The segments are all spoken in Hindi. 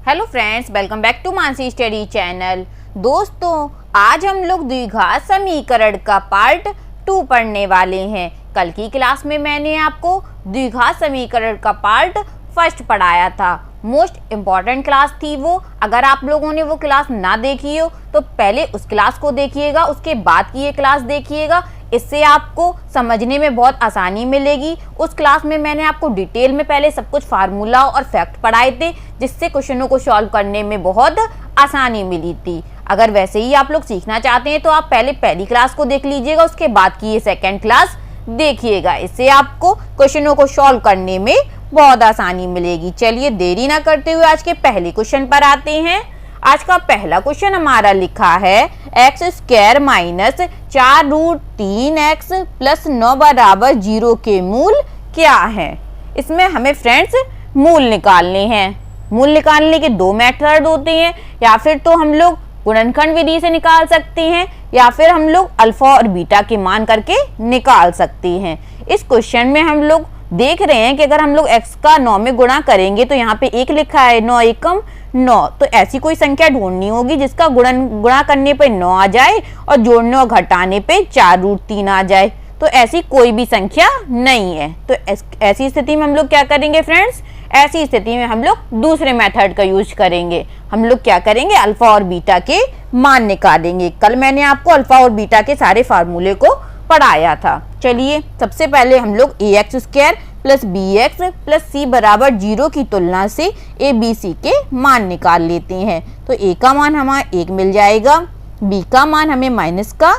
Hello friends, welcome back to Mansi study channel. दोस्तों, आज हम लोग द्विघात समीकरण का पार्ट 2 पढ़ने वाले हैं। कल की क्लास में मैंने आपको द्विघात समीकरण का पार्ट 1 पढ़ाया था। मोस्ट इम्पॉर्टेंट क्लास थी वो। अगर आप लोगों ने वो क्लास ना देखी हो तो पहले उस क्लास को देखिएगा, उसके बाद की ये क्लास देखिएगा। इससे आपको समझने में बहुत आसानी मिलेगी। उस क्लास में मैंने आपको डिटेल में पहले सब कुछ फार्मूला और फैक्ट पढ़ाए थे, जिससे क्वेश्चनों को सॉल्व करने में बहुत आसानी मिली थी। अगर वैसे ही आप लोग सीखना चाहते हैं तो आप पहले पहली क्लास को देख लीजिएगा, उसके बाद की ये सेकेंड क्लास देखिएगा। इससे आपको क्वेश्चनों को सॉल्व करने में बहुत आसानी मिलेगी। चलिए देरी ना करते हुए आज के पहले क्वेश्चन पर आते हैं। आज का पहला क्वेश्चन हमारा लिखा है x square minus 4√3x plus 9 बराबर 0 के मूल क्या है। इसमें हमें फ्रेंड्स मूल निकालने हैं। मूल निकालने के दो मेथड होते हैं, या फिर तो हम लोग गुणनखंड विधि से निकाल सकते हैं, या फिर हम लोग अल्फा और बीटा के मान करके निकाल सकते हैं। इस क्वेश्चन में हम लोग देख रहे हैं कि अगर हम लोग x का 9 में गुणा करेंगे तो यहाँ पे 1 लिखा है, 9 एकम 9, तो ऐसी कोई संख्या ढूंढनी होगी जिसका गुणा करने पे 9 आ जाए और जोड़ने और घटाने पे 4√3 आ जाए। तो ऐसी कोई भी संख्या नहीं है। तो ऐसी स्थिति में हम लोग क्या करेंगे फ्रेंड्स, ऐसी स्थिति में हम लोग दूसरे मेथड का यूज करेंगे। हम लोग क्या करेंगे, अल्फा और बीटा के मान निकालेंगे। कल मैंने आपको अल्फा और बीटा के सारे फार्मूले को पढ़ाया था। चलिए सबसे पहले हम लोग ax square plus bx plus c बराबर 0 की तुलना से a b c के मान निकाल लेते हैं। तो a का मान हमारा 1 मिल जाएगा, b का मान हमें माइनस का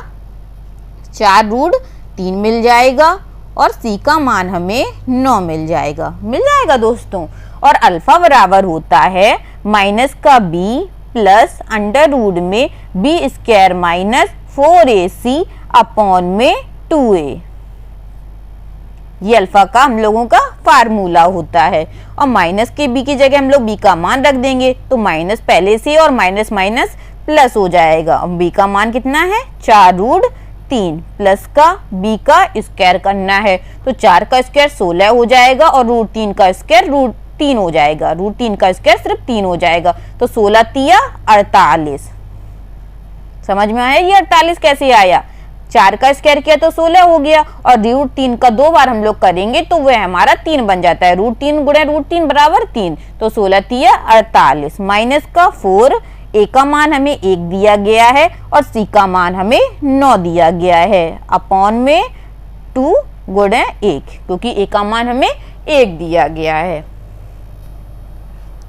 4√3 मिल जाएगा और c का मान हमें 9 मिल जाएगा दोस्तों। और अल्फा बराबर होता है माइनस का b प्लस अंडर रूट में b square minus 4ac upon में 2a। ये अल्फा का हम लोगों का फार्मूला होता है। और माइनस के b की जगह हम लोग b का मान रख देंगे, तो माइनस पहले से और माइनस माइनस प्लस हो जाएगा। अब b का मान कितना है, 4√3 प्लस का b का स्क्वायर करना है, तो 4 का स्क्वायर 16 हो जाएगा और √3 का स्क्वायर √3 हो जाएगा। √3 का स्क्वायर सिर्फ 3 हो जाएगा, तो 16 तिया 48। समझ में आया ये 48 कैसे आया। 4 का स्क्वायर किया तो 16 हो गया, और √3 का 2 बार हम लोग करेंगे तो वह हमारा 3 बन जाता है। √3 गुणे √3 बराबर 3, तो 16 तिया 48। माइनस का 4, a का मान हमें 1 दिया गया है और c का मान हमें 9 दिया गया है, अपॉन में 2 गुणे 1, क्योंकि a का मान हमें 1 दिया गया है।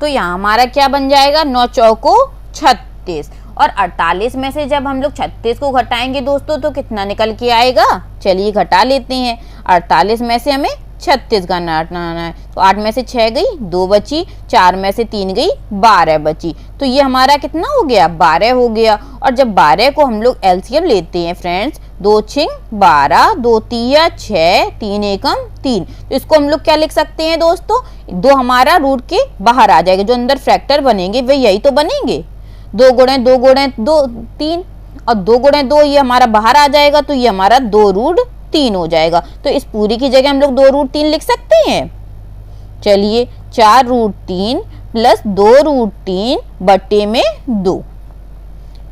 तो यहाँ हमारा क्या बन जाएगा, 9 चौको 36। और 48 में से जब हम लोग 36 को घटाएंगे दोस्तों तो कितना निकल के आएगा, चलिए घटा लेते हैं। 48 में से हमें 36 घटाना है, तो 8 में से 6 गई, 2 बची, 4 में से 3 गई, 12 बची। तो ये हमारा कितना हो गया, 12 हो गया। और जब 12 को हम लोग एलसीएम लेते हैं फ्रेंड्स, 2 छिंग 12, 2 तिया 6, 3 एकम 3, तो इसको हम लोग क्या लिख सकते हैं दोस्तों, 2 हमारा रूट के बाहर आ जाएगा। जो अंदर फैक्टर बनेंगे वे यही तो बनेंगे, 2 गुणे 2 गुणे 2 3, और 2 गुणे 2 ये हमारा बाहर आ जाएगा, तो ये हमारा 2√3 हो जाएगा। तो इस पूरी की जगह हम लोग 2√3 लिख सकते हैं। चलिए 4√3 प्लस 2√3 बटे में 2,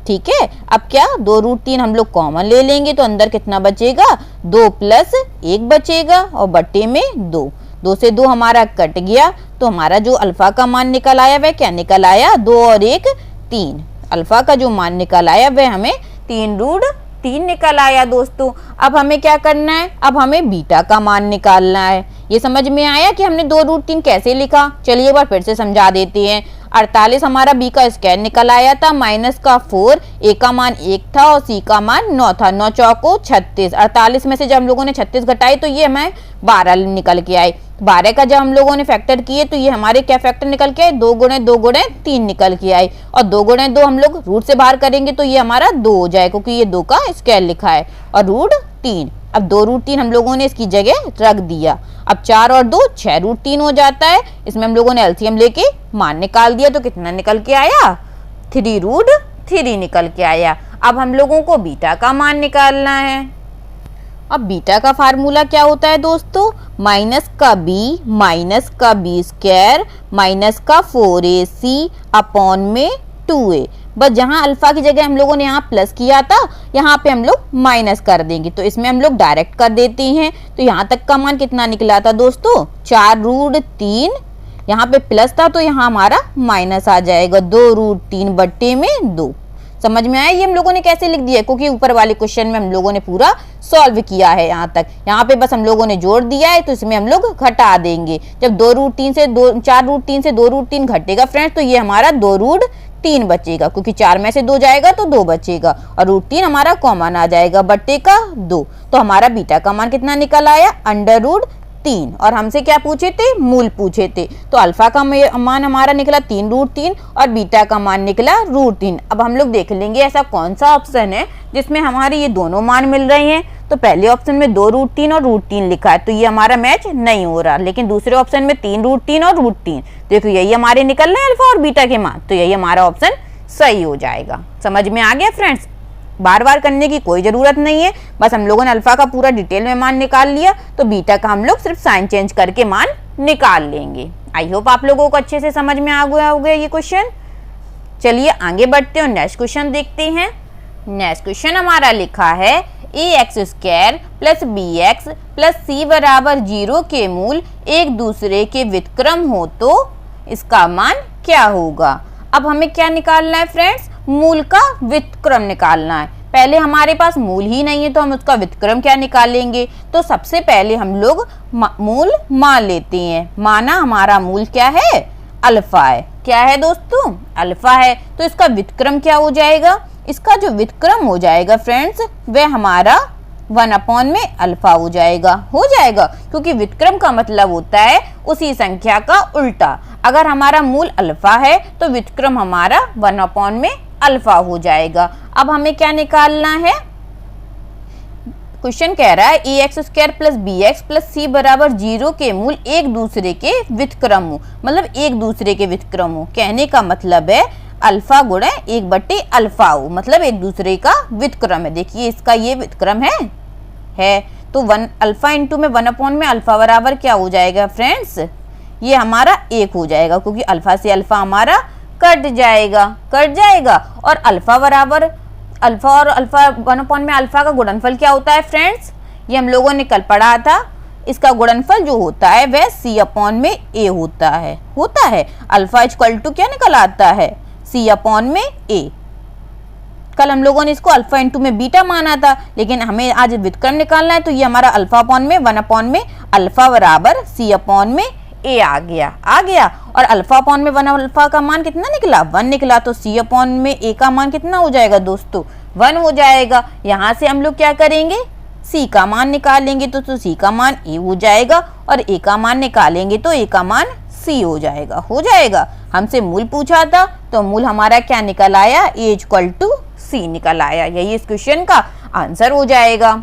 ठीक है। अब क्या, 2√3 हम लोग कॉमन ले लेंगे तो अंदर कितना बचेगा, 2 प्लस 1 बचेगा और बटे में 2। 2 से 2 हमारा कट गया, तो हमारा जो अल्फा का मान निकल आया वह क्या निकल आया, 2 और 1 3। अल्फा का जो मान निकल आया वह हमें 3√3 निकल आया दोस्तों। अब हमें क्या करना है, अब हमें बीटा का मान निकालना है। ये समझ में आया कि हमने 2√3 कैसे लिखा। चलिए एक बार फिर से समझा देते हैं। 48 हमारा b का स्क्वायर निकल आया था, माइनस का 4, a का मान 1 था और c का मान 9 था। 9 चौको 36। 48 में से जब हम लोगों ने 36 घटाई तो ये हमें 12 निकल के आए। 12 का जब हम लोगों ने फैक्टर किए तो ये हमारे क्या फैक्टर निकल के आए, 2 गुणे 2 गुणे 3 निकल के आए। और 2 गुणे 2 हम लोग रूट से बाहर करेंगे तो ये हमारा 2 हो जाए, क्योंकि ये 2 का स्क्वायर लिखा है, और √3। अब 2√3 हम लोगों ने इसकी जगह रख दिया। अब 4 और 2 6√3 हो जाता है। इसमें हम लोगों ने एलसीएम लेके मान निकाल दिया, तो कितना निकल के आया, 3√3 निकल के आया। अब हम लोगों को बीटा का मान निकालना है। अब बीटा का फार्मूला क्या होता है दोस्तों, माइनस का बी स्क्वायर माइनस का 4ac अपॉन में 2a। बस जहां अल्फा की जगह हम लोगों ने यहाँ प्लस किया था, यहाँ पे हम लोग माइनस कर देंगे, तो इसमें हम लोग डायरेक्ट कर देते हैं। तो यहाँ तक का मान कितना निकला था दोस्तों, 4√3। यहाँ पे प्लस था तो यहाँ हमारा माइनस आ जाएगा, 2√3 बट्टे में 2। समझ में आया ये हम लोगों ने कैसे लिख दिया, क्योंकि ऊपर वाले क्वेश्चन में हम लोगों ने पूरा सॉल्व किया है यहाँ तक। यहाँ पे बस हम लोगों ने जोड़ दिया है, तो इसमें हम लोग घटा देंगे। जब 4√3 से 2√3 घटेगा फ्रेंड्स, तो ये हमारा 2√3 बचेगा, क्योंकि 4 में से 2 जाएगा तो 2 बचेगा, और √3 हमारा कॉमन आ जाएगा, बट्टे का 2। तो हमारा बीटा का मान कितना निकल आया, √3। और हमसे क्या पूछे थे, मूल पूछे थे। तो अल्फा का मान हमारा निकला 3√3 और बीटा का मान निकला √3। अब हम लोग देख लेंगे ऐसा कौन सा ऑप्शन है जिसमें हमारे ये दोनों मान मिल रहे हैं। तो पहले ऑप्शन में 2√3 और √3 लिखा है, तो ये हमारा मैच नहीं हो रहा। लेकिन दूसरे ऑप्शन में 3√3 और √3, देखो यही हमारे निकल रहे हैं अल्फा और बीटा के मान, तो यही हमारा ऑप्शन सही हो जाएगा। समझ में आ गया फ्रेंड्स, बार बार करने की कोई जरूरत नहीं है। बस हम लोगों ने अल्फा का पूरा डिटेल में मान निकाल लिया, तो बीटा का हम लोग सिर्फ साइन चेंज करके मान निकाल लेंगे। आई होप आप लोगों को अच्छे से समझ में आ गया होगा ये क्वेश्चन। चलिए आगे बढ़ते हैं, नेक्स्ट क्वेश्चन देखते हैं। नेक्स्ट क्वेश्चन हमारा लिखा है ax² plus bx plus c बराबर 0 के मूल एक दूसरे के व्युत्क्रम हो तो इसका मान क्या होगा। अब हमें क्या निकालना है फ्रेंड्स, मूल का व्युत्क्रम निकालना है। पहले हमारे पास मूल ही नहीं है तो हम उसका व्युत्क्रम क्या निकालेंगे। तो सबसे पहले हम लोग मूल मान लेते हैं। माना हमारा मूल क्या है, अल्फा है। क्या है दोस्तों, अल्फा है। तो इसका व्युत्क्रम क्या हो जाएगा, इसका जो व्युत्क्रम हो जाएगा फ्रेंड्स वह हमारा 1 में अल्फा हो जाएगा, क्योंकि व्युत्क्रम का मतलब होता है उसी संख्या का उल्टा। अगर हमारा मूल अल्फा है तो व्युत्क्रम हमारा 1 में अल्फा हो जाएगा। अब हमें क्या निकालना है, क्वेश्चन कह रहा है ax² plus bx plus c बराबर 0 के मूल एक दूसरे के व्युत्क्रम हो, मतलब एक दूसरे के व्युत्क्रम हो। कहने का मतलब है अल्फा गुणा 1/अल्फा हो, मतलब एक दूसरे का व्युत्क्रम है। देखिए इसका ये व्युत्क्रम है। तो 1 अल्फा इंटू में 1 में अल्फा बराबर क्या हो जाएगा फ्रेंड्स, ये हमारा 1 हो जाएगा, क्योंकि अल्फा से अल्फा हमारा कट जाएगा। और अल्फा बराबर अल्फा और अल्फा 1 में अल्फा का गुणनफल क्या होता है फ्रेंड्स, ये हम लोगों ने कल पढ़ा था। इसका गुणनफल जो होता है वह c में a होता है। अल्फा इक्वल टू क्या निकल आता है, c में a। कल हम लोगों ने इसको अल्फा इंटू में बीटा माना था, लेकिन हमें आज व्युत्क्रम निकालना है, तो ये हमारा अल्फा अपॉन में 1 में अल्फा बराबर c में a आ गया। और अल्फा अपॉन में 1 अल्फा का मान कितना निकला, 1 निकला। तो c में a का मान कितना हो जाएगा दोस्तों, 1 हो जाएगा। यहाँ से हम लोग क्या करेंगे, c का मान निकालेंगे, तो c का मान a हो जाएगा, और a का मान निकालेंगे तो a का मान c हो जाएगा। हमसे मूल पूछा था तो मूल हमारा क्या निकल आया, a इक्वल टू c निकल आया। यही इस क्वेश्चन का आंसर हो जाएगा।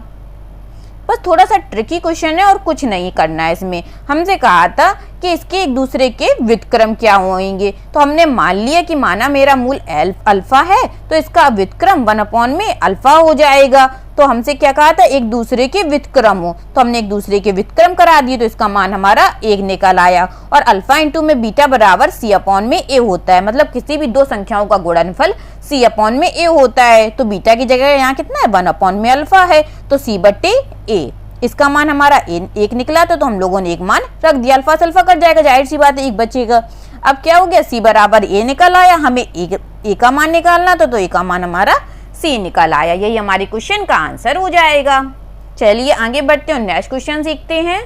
बस थोड़ा सा ट्रिकी क्वेश्चन है और कुछ नहीं करना है इसमें। हमसे कहा था कि इसके एक दूसरे के व्युत्क्रम क्या होंगे, तो हमने मान लिया कि माना मेरा मूल अल्फा है तो इसका व्युत्क्रम 1 में अल्फा हो जाएगा। तो हमसे क्या कहा था, एक दूसरे के व्युत्क्रम हो, तो हमने एक दूसरे के व्युत्क्रम करा दिए, तो इसका मान हमारा 1 निकल आया। और अल्फा इंटू में बीटा बराबर c में a होता है, मतलब किसी भी दो संख्याओं का गुणनफल c में a होता है। तो बीटा की जगह यहाँ कितना है, 1 में अल्फा है, तो c/a। इसका मान हमारा 1 निकला, तो हम लोगों ने एक मान रख दिया। अल्फा से अल्फा कट जाएगा, जाहिर सी बात है 1 बचेगा। अब क्या हो गया, c बराबर a निकल आया, हमें a का मान निकालना था, तो a का मान हमारा c निकल आया। यही हमारे क्वेश्चन का आंसर हो जाएगा। चलिए आगे बढ़ते हैं, नेक्स्ट क्वेश्चन सीखते हैं।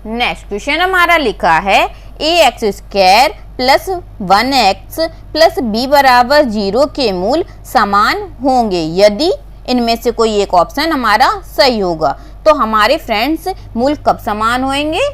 नेक्स्ट क्वेश्चन हमारा लिखा है ax² plus 1x plus b बराबर 0 के मूल समान होंगे यदि इनमें से कोई एक ऑप्शन हमारा सही होगा। तो हमारे फ्रेंड्स मूल कब समान होंगे,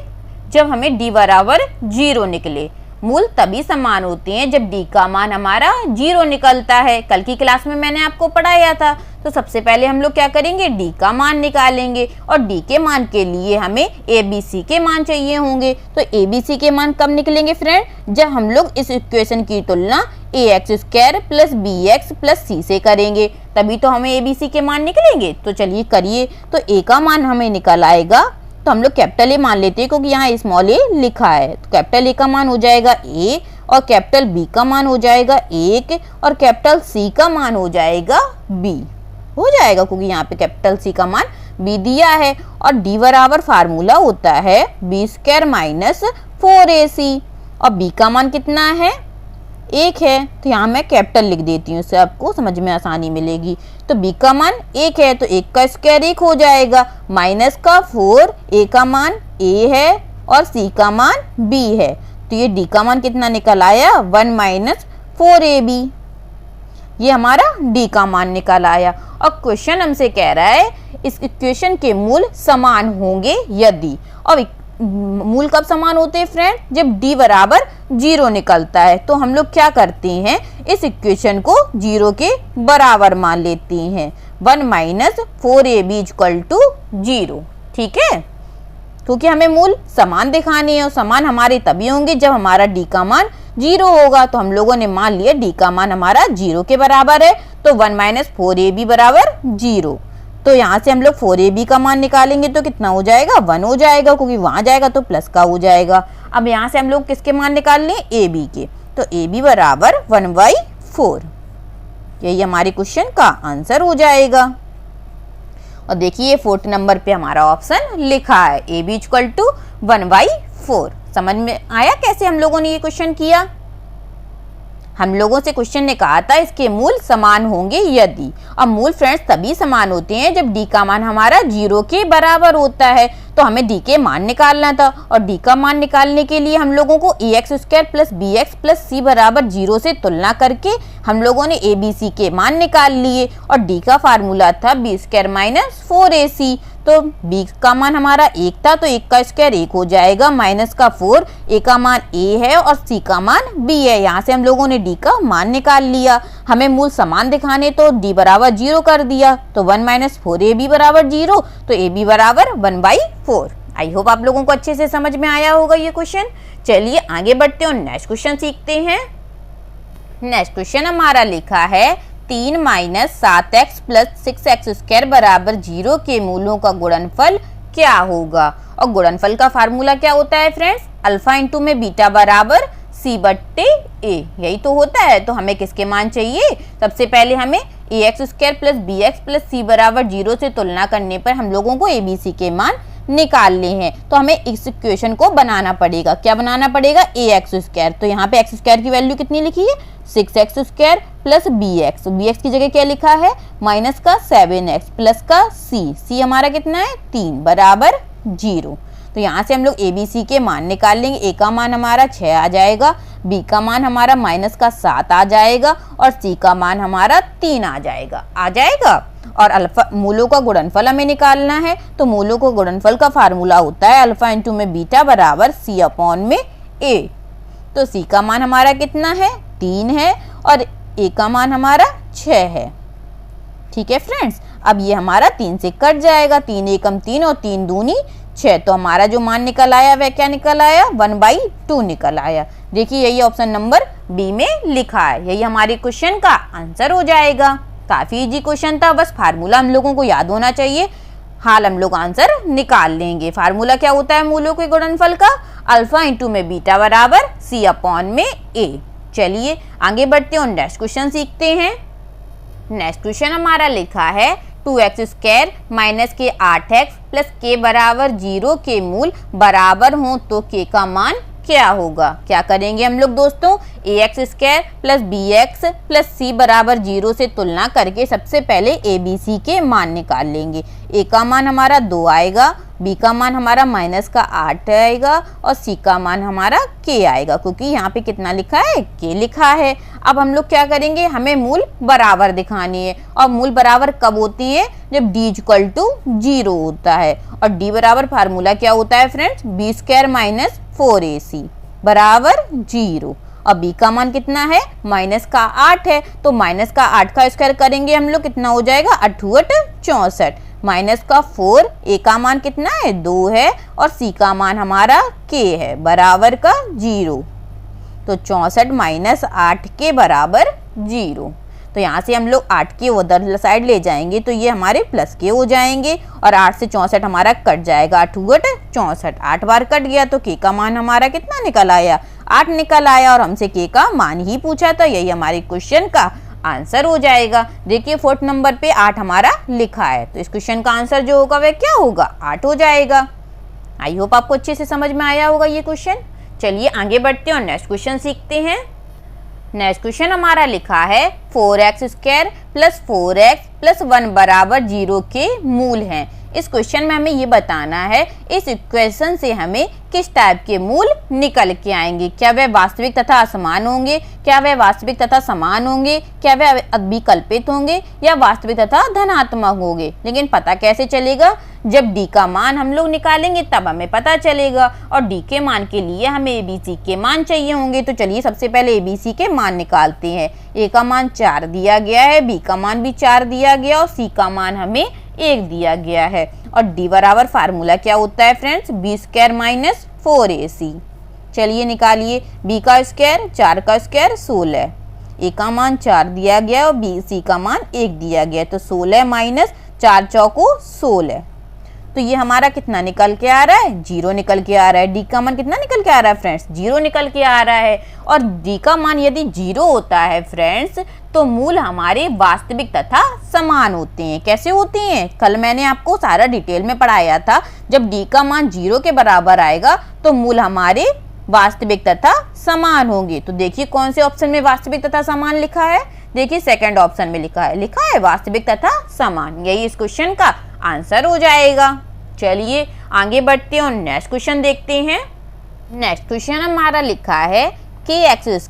जब हमें d बराबर 0 निकले। मूल तभी समान होते हैं जब d का मान हमारा 0 निकलता है। कल की क्लास में मैंने आपको पढ़ाया था। तो सबसे पहले हम लोग क्या करेंगे, d का मान निकालेंगे, और d के मान के लिए हमें abc के मान चाहिए होंगे। तो abc के मान कब निकलेंगे फ्रेंड, जब हम लोग इस इक्वेशन की तुलना ax² plus bx plus c से करेंगे, तभी तो हमें ABC के मान निकलेंगे। तो चलिए करिए। तो A का मान हमें निकल आएगा, तो हम लोग कैपिटल A मान लेते हैं क्योंकि यहाँ स्मॉल a लिखा है। तो कैपिटल A का मान हो जाएगा A, और कैपिटल B का मान हो जाएगा 1, और कैपिटल C का मान हो जाएगा B। हो जाएगा क्योंकि यहाँ पे कैपिटल C का मान B दिया है। और D बराबर फार्मूला होता है B² माइनस 4AC, और B का मान कितना है 1 है। तो यहाँ मैं कैपिटल लिख देती हूँ, इससे आपको समझ में आसानी मिलेगी। तो B का मान 1 है, तो 1 का स्क्वायर 1 हो जाएगा, माइनस का 4, A का मान A है और C का मान B है। तो ये D का मान कितना निकल आया 1 माइनस 4AB। ये हमारा D का मान निकल आया। और क्वेश्चन हमसे कह रहा है इस इक्वेशन के मूल समान होंगे यदि। और मूल कब समान होते हैं फ्रेंड? जब D बराबर 0 निकलता है। तो हम लोग क्या करते हैं, इस इक्वेशन को 0 के बराबर मान लेते हैं। 1 माइनस 4AB इक्वल टू 0। ठीक है, क्योंकि हमें मूल समान दिखाने हैं, और समान हमारे तभी होंगे जब हमारा D का मान 0 होगा। तो हम लोगों ने मान लिया D का मान हमारा 0 के बराबर है, तो 1 माइनस 4AB बराबर 0। तो यहाँ से हम लोग 4AB का मान निकालेंगे तो कितना हो जाएगा 1 हो जाएगा, क्योंकि वहां जाएगा तो प्लस का हो जाएगा। अब यहाँ से हम लोग किसके मान निकाल लें, AB के। तो AB बराबर 1/4। यही हमारे क्वेश्चन का आंसर हो जाएगा। और देखिए 4th नंबर पे हमारा ऑप्शन लिखा है AB इक्वल टू 1/4। समझ में आया कैसे हम लोगों ने ये क्वेश्चन किया? हम लोगों से क्वेश्चन ने कहा था इसके मूल समान होंगे यदि। अब मूल फ्रेंड्स तभी समान होते हैं जब D का मान हमारा 0 के बराबर होता है। तो हमें D के मान निकालना था, और D का मान निकालने के लिए हम लोगों को ax² plus bx plus c बराबर 0 से तुलना करके हम लोगों ने ABC के मान निकाल लिए। और D का फार्मूला था B² माइनस 4AC। तो B का मान हमारा 1 था, तो 1 का स्क्वायर 1 हो जाएगा, माइनस का 4, A का मान A है और C का मान B है। यहाँ से हम लोगों ने D का मान निकाल लिया। हमें मूल समान दिखाने तो D बराबर 0 कर दिया, तो 1 माइनस 4AB बराबर 0, तो AB बराबर 1/4। आई होप आप लोगों को अच्छे से समझ में आया होगा ये क्वेश्चन। चलिए आगे बढ़ते हैं और नेक्स्ट क्वेश्चन सीखते हैं। नेक्स्ट क्वेश्चन हमारा लिखा है 3 माइनस 7x प्लस 6x² बराबर 0 के मूलों का गुणनफल क्या होगा? और गुणनफल का फार्मूला क्या होता है फ्रेंड्स? अल्फा इंटू में बीटा बराबर C/A। यही तो होता है। तो हमें किसके मान चाहिए? सबसे पहले हमें ax² plus bx plus c बराबर 0 से तुलना करने पर हम लोगों को ABC के मान निकालने हैं। तो हमें इस इक्वेशन को बनाना पड़ेगा। क्या बनाना पड़ेगा? ax²। तो यहाँ पे x² की वैल्यू कितनी लिखी है? 6x² प्लस bx की जगह क्या लिखा है? माइनस का 7x प्लस का c हमारा कितना है 3 बराबर 0। तो यहाँ से हम लोग ABC के मान निकाल लेंगे। A का मान हमारा 6 आ जाएगा, B का मान हमारा माइनस का 7 आ जाएगा, और C का मान हमारा 3 आ जाएगा। और अल्फा मूलों का गुणनफल हमें निकालना है। तो मूलों का गुणनफल का फार्मूला होता है अल्फा इंटू में बीटा बराबर C/A। तो C का मान हमारा कितना है 3 है, और A का मान हमारा 6 है। ठीक है फ्रेंड्स, अब ये हमारा 3 से कट जाएगा, 3 एकम 3 और 3 दूनी 6। तो हमारा जो मान निकल आया वह क्या निकल आया 1/2 निकल आया। देखिए यही ऑप्शन नंबर बी में लिखा है। यही हमारे क्वेश्चन का आंसर हो जाएगा। काफी इजी क्वेश्चन था, बस फार्मूला हम लोगों को याद होना चाहिए। हाल हम लोग आंसर निकाल लेंगे। फार्मूला क्या होता है मूलों के गुणनफल का? अल्फा इंटू में बीटा बराबर C/A। चलिए आगे बढ़ते हैं और नेक्स्ट क्वेश्चन सीखते हैं। नेक्स्ट क्वेश्चन हमारा लिखा है 2x² माइनस के 8x प्लस k बराबर 0 के मूल बराबर हों तो k का मान क्या होगा? क्या करेंगे हम लोग दोस्तों? ax² plus bx plus c बराबर 0 से तुलना करके सबसे पहले ABC के मान निकाल लेंगे। a का मान हमारा 2 आएगा, b का मान हमारा माइनस का 8 आएगा, और c का मान हमारा k आएगा, क्योंकि यहाँ पे कितना लिखा है k लिखा है। अब हम लोग क्या करेंगे? हमें मूल बराबर दिखानी है। और मूल बराबर कब होती है? जब d इक्वल टू 0 होता है। और d बराबर फार्मूला क्या होता है फ्रेंड्स? b² माइनस 4ac बराबर 0। और b का मान कितना है? माइनस का 8 है, तो माइनस का 8 का स्क्वायर करेंगे हम लोग, कितना हो जाएगा 8 64। माइनस का 4, a का मान कितना है 2 है, और c का मान हमारा k है बराबर का 0। तो 64 माइनस 8 के बराबर 0। तो यहाँ से हम लोग 8 के उधर साइड ले जाएंगे तो ये हमारे प्लस के हो जाएंगे और 8 से 64 हमारा कट जाएगा। 8 × 64, 8 बार कट गया तो के का मान हमारा कितना निकल आया, 8 निकल आया और हमसे के का मान ही पूछा था। यही हमारे क्वेश्चन का आंसर हो जाएगा। देखिए 4th नंबर पे 8 हमारा लिखा है तो इस क्वेश्चन का आंसर जो होगा वह क्या होगा, 8 हो जाएगा। आई होप आपको अच्छे से समझ में आया होगा ये क्वेश्चन। चलिए आगे बढ़ते हैं और नेक्स्ट क्वेश्चन सीखते हैं। नेक्स्ट क्वेश्चन हमारा लिखा है 4x² + 4x + 1 = 0 के मूल हैं। इस क्वेश्चन में हमें ये बताना है इस इक्वेशन से हमें किस टाइप के मूल निकल के आएंगे। क्या वह वास्तविक तथा असमान होंगे, क्या वह वास्तविक तथा समान होंगे, क्या वह अभिकल्पित होंगे या वास्तविक तथा धनात्मक होंगे। लेकिन पता कैसे चलेगा, जब d का मान हम लोग निकालेंगे तब हमें पता चलेगा। और d के मान के लिए हमें abc के मान चाहिए होंगे। तो चलिए सबसे पहले abc के मान निकालते हैं। a का मान 4 दिया गया है, b का मान भी 4 दिया गया और c का मान हमें 1 दिया गया है। और d बराबर फार्मूला क्या होता है फ्रेंड्स, b² - 4ac। चलिए निकालिए, b का स्क्वायर 4 का स्क्वायर 16, a का मान 4 दिया गया और c का मान 1 दिया गया तो 16 - 4 चौको 16। तो ये हमारा कितना निकल के आ रहा है, 0 निकल के आ रहा है। d का मान कितना निकल के आ रहा है फ्रेंड्स, 0 निकल के आ रहा है। और d का मान यदि 0 होता है फ्रेंड्स तो मूल हमारे वास्तविक तथा समान होते हैं। कैसे होते हैं, कल मैंने आपको सारा डिटेल में पढ़ाया था। जब d का मान 0 के बराबर आएगा तो मूल हमारे वास्तविक तथा समान होंगे। तो देखिए कौन से ऑप्शन में वास्तविक तथा समान लिखा है, देखिए सेकंड ऑप्शन में लिखा है वास्तविक तथा समान। यही इस क्वेश्चन का आंसर हो जाएगा। चलिए आगे बढ़ते हैं और नेक्स्ट क्वेश्चन देखते हैं। नेक्स्ट क्वेश्चन हमारा लिखा है kx²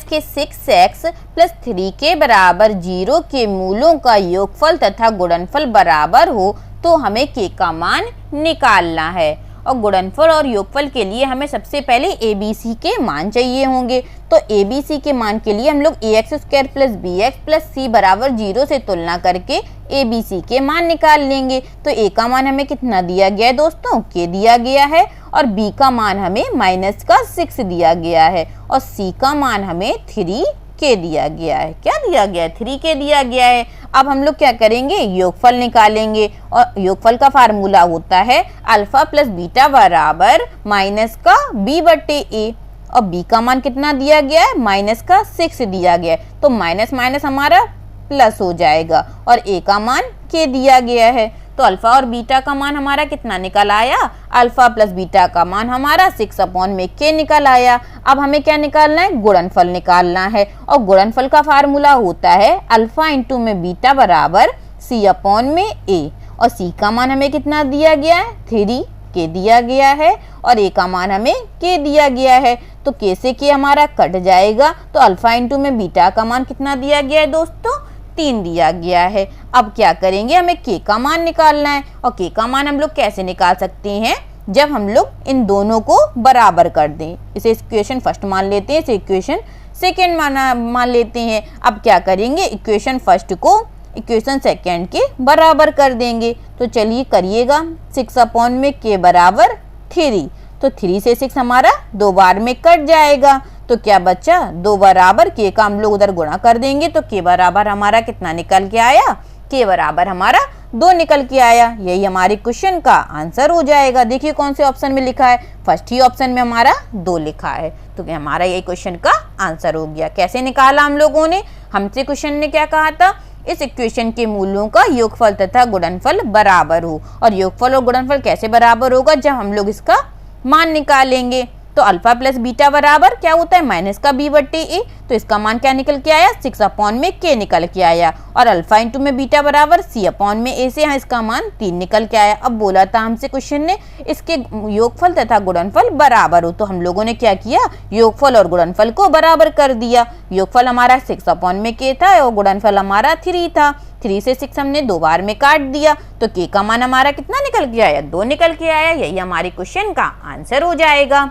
- के 6x + 3 के बराबर 0 के मूलों का योगफल तथा गुणनफल बराबर हो तो हमें k का मान निकालना है। और गुणनफल और योगफल के लिए हमें सबसे पहले abc के मान चाहिए होंगे। तो abc के मान के लिए हम लोग ax² + bx + c = 0 से तुलना करके abc के मान निकाल लेंगे। तो a का मान हमें कितना दिया गया है दोस्तों, k दिया गया है और b का मान हमें -6 दिया गया है और c का मान हमें 3k दिया गया है। क्या दिया गया है, 3k दिया गया है। अब हम लोग क्या करेंगे, योगफल निकालेंगे और योगफल का फार्मूला होता है α + β - (b/a) और b का मान कितना दिया गया है, -6 दिया गया है। तो माइनस माइनस हमारा प्लस हो जाएगा और a का मान k दिया गया है। तो अल्फा और बीटा का मान हमारा कितना निकल आया, अल्फा प्लस बीटा का मान हमारा 6/k निकल आया। अब हमें क्या निकालना है, गुणनफल निकालना है और गुणनफल का फार्मूला होता है अल्फा इंटू में बीटा बराबर c/a और c का मान हमें कितना दिया गया है, 3k दिया गया है और a का मान हमें k दिया गया है। तो k से k हमारा कट जाएगा तो अल्फा इंटू में बीटा का मान कितना दिया गया है दोस्तों, 3 दिया गया है। अब क्या करेंगे, हमें k का मान निकालना है और k का मान हम लोग कैसे निकाल सकते हैं, जब हम लोग इन दोनों को बराबर कर दें। इसे इक्वेशन फर्स्ट मान लेते हैं, इसे इक्वेशन सेकेंड मान लेते हैं। अब क्या करेंगे, इक्वेशन फर्स्ट को इक्वेशन सेकेंड के बराबर कर देंगे। तो चलिए करिएगा, 6/k बराबर 3। तो 3 से 6 हमारा 2 बार में कट जाएगा तो क्या बचा, 2 बराबर k का हम लोग उधर गुणा कर देंगे तो k बराबर हमारा कितना निकल के आया, k बराबर हमारा 2 निकल के आया। यही हमारे क्वेश्चन का आंसर हो जाएगा। देखिए कौन से ऑप्शन में लिखा है, फर्स्ट ही ऑप्शन में हमारा 2 लिखा है तो हमारा यही क्वेश्चन का आंसर हो गया। कैसे निकाला हम लोगों ने, हमसे क्वेश्चन ने क्या कहा था, इस इक्वेशन के मूलों का योगफल तथा गुणनफल बराबर हो। और योगफल और गुणनफल कैसे बराबर होगा, जब हम लोग इसका मान निकालेंगे। तो अल्फा प्लस बीटा बराबर क्या होता है, -b/a। तो इसका मान क्या निकल के आया, 6/k निकल के आया और अल्फा इंटू में बीटा बराबर c/a से इसका मान 3 निकल के आया। अब बोला था हमसे क्वेश्चन ने इसके योगफल तथा गुणनफल बराबर हो, तो हम लोगों ने क्या किया, योगफल और गुणनफल को बराबर कर दिया। योगफल हमारा 6/k था और गुणनफल हमारा 3 था। 3 से 6 हमने 2 बार में काट दिया तो k का मान हमारा कितना निकल के आया, 2 निकल के आया। यही हमारे क्वेश्चन का आंसर हो जाएगा।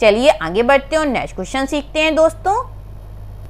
चलिए आगे बढ़ते हैं और नेक्स्ट क्वेश्चन सीखते हैं दोस्तों।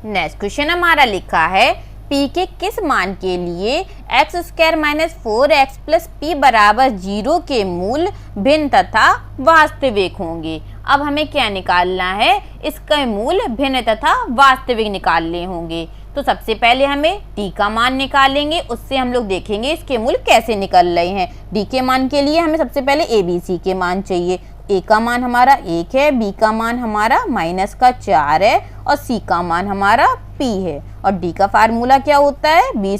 नेक्स्ट क्वेश्चन हमारा लिखा है p के किस मान के लिए x² - 4x + p बराबर 0 के मूल भिन्न तथा वास्तविक होंगे। अब हमें क्या निकालना है, इसके मूल भिन्न तथा वास्तविक निकालने होंगे। तो सबसे पहले हमें डी का मान निकालेंगे, उससे हम लोग देखेंगे इसके मूल कैसे निकल रहे हैं। डी के मान के लिए हमें सबसे पहले ए बी सी के मान चाहिए। ए का मान हमारा 1 है, बी का मान हमारा -4 है और सी का मान हमारा p है। और डी का फार्मूला क्या होता है, b²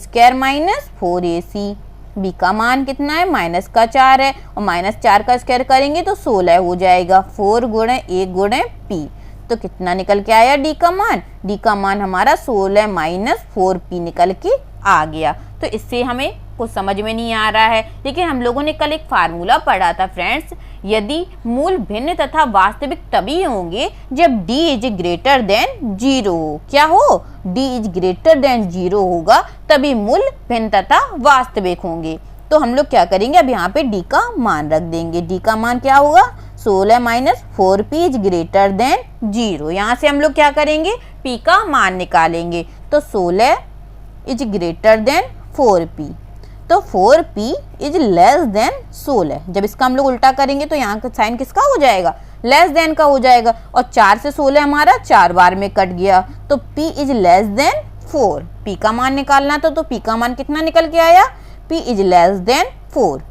- 4ac। बी का मान कितना है, -4 है और -4 का स्क्वायर करेंगे तो 16 हो जाएगा। 4 × 1 × p, तो कितना निकल के आया डी का मान, डी का मान हमारा 16 - 4p निकल के आ गया। तो इससे हमें कुछ समझ में नहीं आ रहा है, लेकिन हम लोगों ने कल एक फार्मूला पढ़ा था फ्रेंड्स, यदि मूल भिन्न तथा वास्तविक तभी होंगे जब d > 0 हो। क्या हो, d > 0 होगा तभी मूल भिन्न तथा वास्तविक होंगे। तो हम लोग क्या करेंगे, अब यहाँ पे d का मान रख देंगे। d का मान क्या होगा, 16 - 4p > 0। यहाँ से हम लोग क्या करेंगे, p का मान निकालेंगे। तो 16 > 4p, तो 4p < 16। जब इसका हम लोग उल्टा करेंगे तो यहाँ का साइन किसका हो जाएगा, लेस देन का हो जाएगा। और 4 से 16 हमारा 4 बार में कट गया, तो p < 4। p का मान निकालना था, तो p का मान कितना निकल के आया, p < 4।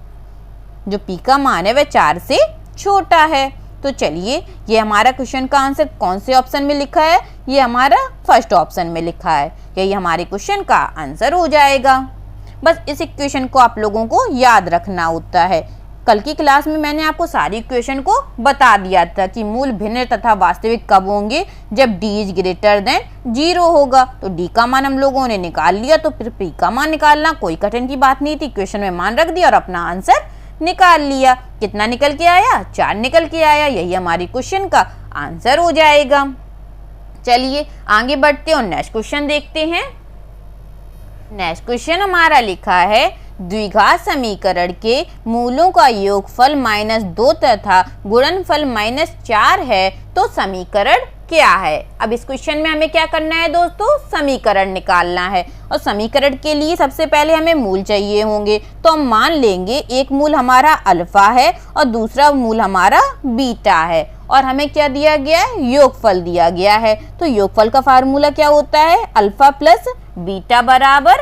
जो p का मान है वह 4 से छोटा है। तो चलिए, ये हमारा क्वेश्चन का आंसर कौन से ऑप्शन में लिखा है, ये हमारा फर्स्ट ऑप्शन में लिखा है। यही हमारे क्वेश्चन का आंसर हो जाएगा। बस इस इक्वेशन को आप लोगों को याद रखना होता है। कल की क्लास में मैंने आपको सारी इक्वेशन को बता दिया था कि मूल भिन्न तथा वास्तविक कब होंगे, जब d > 0 होगा। तो d का मान हम लोगों ने निकाल लिया, तो फिर p का मान निकालना कोई कठिन की बात नहीं थी। इक्वेशन में मान रख दिया और अपना आंसर निकाल लिया। कितना निकल के आया, 4 निकल के आया। यही हमारी क्वेश्चन का आंसर हो जाएगा। चलिए आगे बढ़ते हैं और नेक्स्ट क्वेश्चन देखते हैं। नेक्स्ट क्वेश्चन हमारा लिखा है, द्विघात समीकरण के मूलों का योगफल -2 तथा गुणनफल -4 है, तो समीकरण क्या है। अब इस क्वेश्चन में हमें क्या करना है दोस्तों, समीकरण निकालना है। और समीकरण के लिए सबसे पहले हमें मूल चाहिए होंगे। तो हम मान लेंगे एक मूल हमारा अल्फा है और दूसरा मूल हमारा बीटा है, और हमें क्या दिया गया है, योगफल दिया गया है। तो योगफल का फार्मूला क्या होता है, अल्फा प्लस बीटा बराबर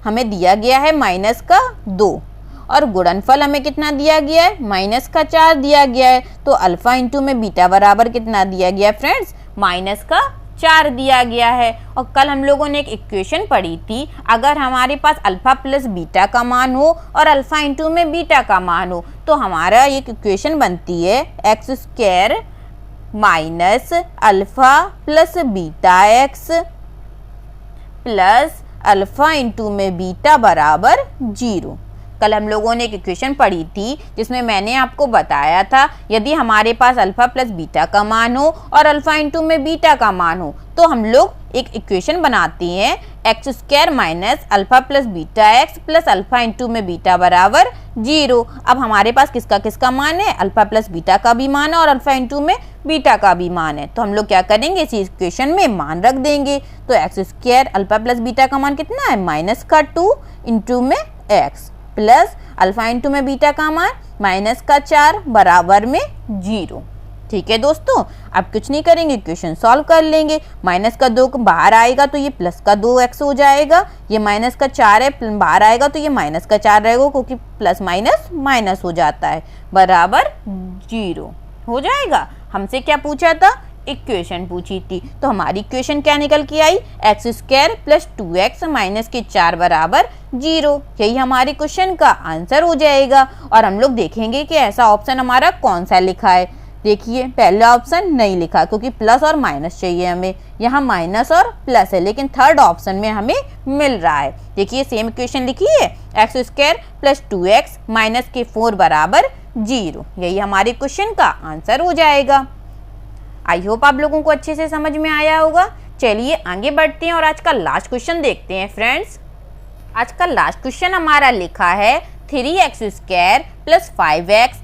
हमें दिया गया है -2, और गुणनफल हमें कितना दिया गया है, -4 दिया गया है। तो अल्फा इंटू में बीटा बराबर कितना दिया गया है फ्रेंड्स, -4 दिया गया है। और कल हम लोगों ने एक इक्वेशन पढ़ी थी, अगर हमारे पास अल्फा प्लस बीटा का मान हो और अल्फा इंटू में बीटा का मान हो, तो हमारा एक इक्वेशन बनती है x² - alpha plus beta x plus alpha into में बीटा बराबर 0। कल हम लोगों ने एक इक्वेशन पढ़ी थी जिसमें मैंने आपको बताया था, यदि हमारे पास अल्फा प्लस बीटा का मान हो और अल्फा इंटू में बीटा का मान हो, तो हम लोग एक इक्वेशन बनाते हैं x² - alpha plus beta x plus alpha into में बीटा बराबर 0। अब हमारे पास किसका किसका मान है, अल्फा प्लस बीटा का भी मान है और अल्फा इंटू में बीटा का भी मान है। तो हम लोग क्या करेंगे, इस इक्वेशन में मान रख देंगे। तो x² अल्फा प्लस बीटा का मान कितना है, -2 इंटू में x प्लस अल्फा इंटू में बीटा का मान -4 बराबर में 0। ठीक है दोस्तों, अब कुछ नहीं करेंगे, इक्वेशन सॉल्व कर लेंगे। -2 बाहर आएगा तो ये +2x हो जाएगा, ये -4 है बाहर आएगा तो ये -4 रहेगा, क्योंकि प्लस माइनस माइनस हो जाता है, बराबर 0 हो जाएगा। हमसे क्या पूछा था, इक्वेशन पूछी थी। तो हमारी इक्वेशन क्या निकल के आई, x² + 2x - 4 बराबर 0। यही हमारे क्वेश्चन का आंसर हो जाएगा। और हम लोग देखेंगे कि ऐसा ऑप्शन हमारा कौन सा लिखा है। देखिए, पहला ऑप्शन नहीं लिखा क्योंकि प्लस और माइनस चाहिए हमें, यहाँ माइनस और प्लस है, लेकिन थर्ड ऑप्शन में हमें मिल रहा है। देखिए सेम इक्वेशन लिखी है, x² + 2x - 4 बराबर 0। यही हमारे क्वेश्चन का आंसर हो जाएगा। आई होप आप लोगों को अच्छे से समझ में आया होगा। चलिए आगे बढ़ते हैं और आज का लास्ट क्वेश्चन देखते हैं फ्रेंड्स। आज का लास्ट क्वेश्चन हमारा लिखा है, 3x² + 5x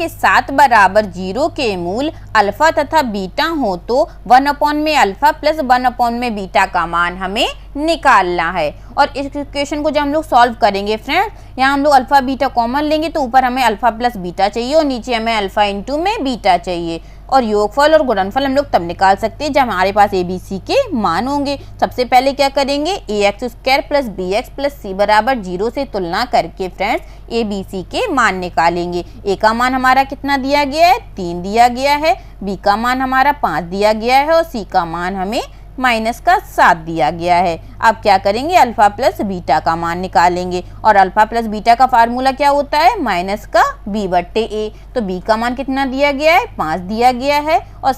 - 7 बराबर 0 के मूल अल्फा तथा बीटा हो तो 1/में अल्फा प्लस 1/में बीटा का मान हमें निकालना है। और इस इक्वेशन को जब हम लोग सॉल्व करेंगे फ्रेंड्स, यहाँ हम लोग अल्फा बीटा कॉमन लेंगे तो ऊपर हमें अल्फा प्लस बीटा चाहिए और नीचे हमें अल्फा इंटू में बीटा चाहिए। और योगफल और गुणनफल हम लोग तब निकाल सकते हैं जब हमारे पास ए बी सी के मान होंगे। सबसे पहले क्या करेंगे, A X square plus B X plus C बराबर 0 से तुलना करके फ्रेंड्स ए बी सी के मान निकालेंगे। ए का मान हमारा कितना दिया गया है, 3 दिया गया है, बी का मान हमारा 5 दिया गया है और सी का मान हमें -7 दिया गया है। अब क्या करेंगे, अल्फा प्लस बीटा का मान निकालेंगे और अल्फा प्लस बीटा का फार्मूला क्या होता है, माइनस का बी बट्टे ए। तो बी का मान कितना दिया गया है, 5 दिया गया है और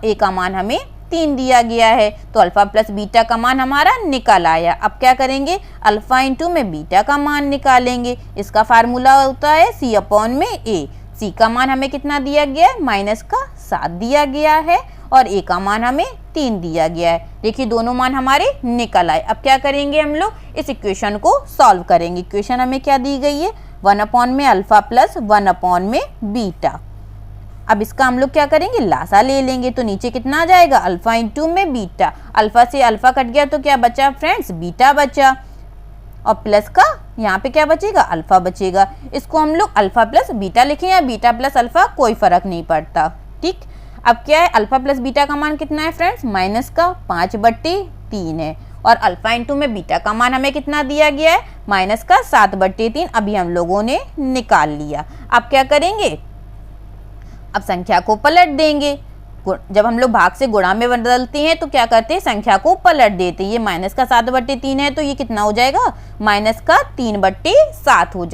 ए का मान हमें 3 दिया गया है। तो अल्फा प्लस बीटा का मान हमारा निकल आया। अब क्या करेंगे, अल्फा इंटू में बीटा का मान निकालेंगे। इसका फार्मूला होता है सी अपॉन में ए। सी का मान हमें कितना दिया गया है, -7 दिया गया है और ए का मान हमें 3 दिया गया है। देखिए दोनों मान हमारे निकल आए। अब क्या करेंगे, हम लोग इस इक्वेशन को सॉल्व करेंगे। इक्वेशन हमें क्या दी गई है, 1 अपॉन में अल्फा प्लस 1 अपॉन में बीटा। अब इसका हम लोग क्या करेंगे, लासा ले लेंगे तो नीचे कितना आ जाएगा, अल्फा इंटू में बीटा। अल्फा से अल्फा कट गया तो क्या बचा फ्रेंड्स, बीटा बचा और प्लस का यहाँ पे क्या बचेगा, अल्फा बचेगा। इसको हम लोग अल्फा प्लस बीटा लिखें या बीटा प्लस अल्फा, कोई फर्क नहीं पड़ता। ठीक, अब क्या है, अल्फा प्लस बीटा का मान कितना है फ्रेंड्स, -5/3 है और अल्फा इंटू में बीटा का मान हमें कितना दिया गया है, -7/3। अभी हम लोगों ने निकाल लिया। अब क्या करेंगे, अब संख्या को पलट देंगे। जब हम लोग भाग से गुणा में बदलते हैं तो क्या करते हैं, संख्या को पलट देते हैं। ये -7/3 है तो ये कितना हो जाएगा, -3/7 हो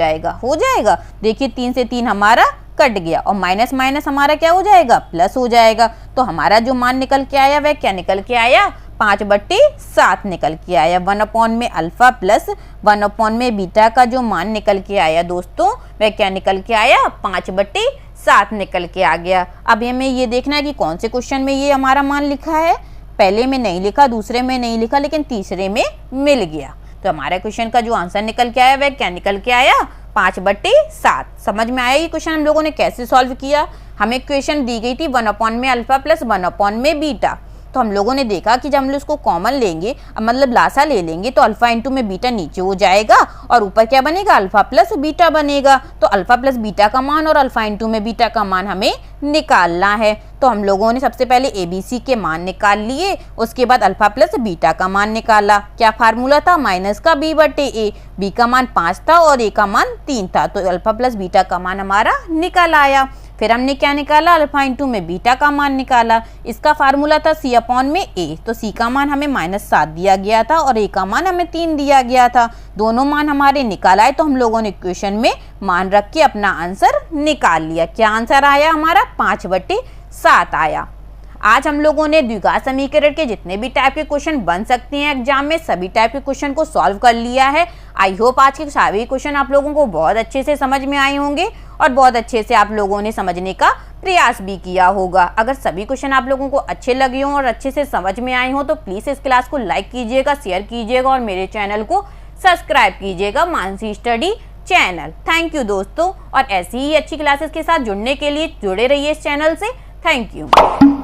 जाएगा। देखिए 3 से 3 हमारा कट गया और माइनस माइनस हमारा क्या हो जाएगा, प्लस हो जाएगा। तो हमारा जो मान निकल के आया वह क्या निकल के आया, 5/7 निकल के आया। 1 अपॉन में अल्फा प्लस 1 अपॉन में बीटा का जो मान निकल के आया दोस्तों, वह क्या निकल के आया, 5/7 निकल के आ गया। अब हमें ये देखना है कि कौन से क्वेश्चन में ये हमारा मान लिखा है। पहले में नहीं लिखा, दूसरे में नहीं लिखा, लेकिन तीसरे में मिल गया। तो हमारे क्वेश्चन का जो आंसर निकल के आया वह क्या निकल के आया, 5/7। समझ में आया ये क्वेश्चन हम लोगों ने कैसे सॉल्व किया। हमें क्वेश्चन दी गई थी 1 अपॉन में अल्फा प्लस 1 अपॉन में बीटा। तो हम लोगों ने देखा कि जब हम लोग इसको कॉमन लेंगे, मतलब लासा ले लेंगे, तो अल्फा इंटू में बीटा नीचे हो जाएगा और ऊपर क्या बनेगा, अल्फा प्लस बीटा बनेगा। तो अल्फा प्लस बीटा का मान और अल्फा इंटू में बीटा का मान हमें निकालना है। तो हम लोगों ने सबसे पहले ए बी सी के मान निकाल लिए, उसके बाद अल्फा प्लस बीटा का मान निकाला। क्या फार्मूला था, माइनस का बी बटे ए। बी का मान 5 था और ए का मान 3 था, तो अल्फा प्लस बीटा का मान हमारा निकल आया। फिर हमने क्या निकाला, अल्फा इंटू में बीटा का मान निकाला। इसका फार्मूला था सी अपॉन में ए। तो सी का मान हमें -7 दिया गया था और ए का मान हमें 3 दिया गया था। दोनों मान हमारे निकाल आए तो हम लोगों ने इक्वेशन में मान रख के अपना आंसर निकाल लिया। क्या आंसर आया हमारा, 5/7 आया। आज हम लोगों ने द्विघात समीकरण के जितने भी टाइप के क्वेश्चन बन सकते हैं एग्जाम में, सभी टाइप के क्वेश्चन को सॉल्व कर लिया है। आई होप आज के सभी क्वेश्चन आप लोगों को बहुत अच्छे से समझ में आए होंगे और बहुत अच्छे से आप लोगों ने समझने का प्रयास भी किया होगा। अगर सभी क्वेश्चन आप लोगों को अच्छे लगे हों और अच्छे से समझ में आए हों तो प्लीज़ इस क्लास को लाइक कीजिएगा, शेयर कीजिएगा और मेरे चैनल को सब्सक्राइब कीजिएगा, Mansi study channel. Thank you दोस्तों, और ऐसी ही अच्छी क्लासेस के साथ जुड़ने के लिए जुड़े रहिए इस चैनल से। Thank you.